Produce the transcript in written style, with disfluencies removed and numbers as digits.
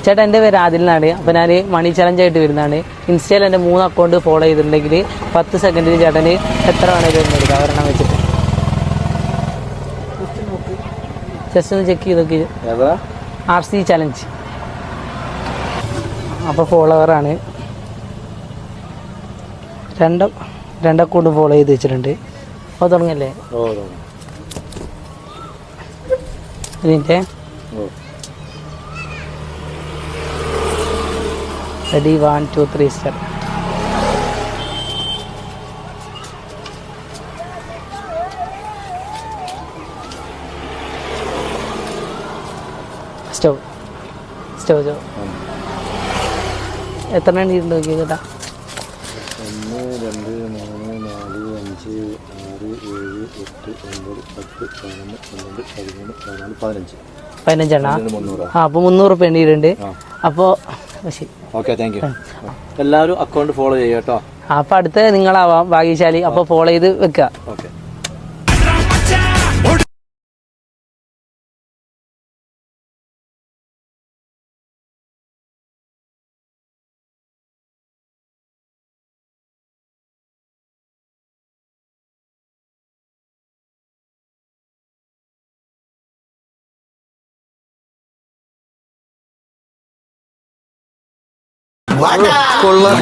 ചേട്ടാ എൻ്റെ പേര് ആദിൽ എന്നാണ്. അപ്പോൾ ഞാൻ മണി ചലഞ്ച് ആയിട്ട് വരുന്നതാണ്. ഇൻസ്റ്റയിൽ എൻ്റെ 3 അക്കൗണ്ട് ഫോളോ ചെയ്തിട്ടുണ്ടെങ്കിൽ 10 സെക്കൻഡിൽ ചേട്ടന് എത്ര വേണേലും എടുക്കാം ഒരെണ്ണം വെച്ചിട്ട്. ജസ്റ്റ് ഒന്ന് ചെക്ക് ചെയ്ത് നോക്കി. RC challenge. അപ്പോൾ ഫോളോവറാണ്. 2 അക്കൗണ്ട് ഫോളോ ചെയ്ത് വെച്ചിട്ടുണ്ട്. അപ്പോൾ തുടങ്ങല്ലേ? ഇതിൻ്റെ ready 1 2 3 step. സ്റ്റവ് എത്ര എണ്ണ ഇരുന്ന് നോക്കി കേട്ടാ? 1 2 3 4 5 6 7 8 9 10 11 12 13 14 15 എണ്ണ. അപ്പോൾ 300 റുപ്യ എണ്ണിയിട്ടുണ്ട്. അപ്പോൾ ശരി, ഓക്കെ, താങ്ക് യു. എല്ലാവരും അക്കൗണ്ട് ഫോളോ ചെയ്യുക കേട്ടോ. അപ്പോൾ അടുത്ത നിങ്ങളാവാം ഭാഗ്യശാലി. അപ്പോൾ ഫോളോ ചെയ്ത് വെക്കുക. ഓക്കെ. കൊള്ളാം.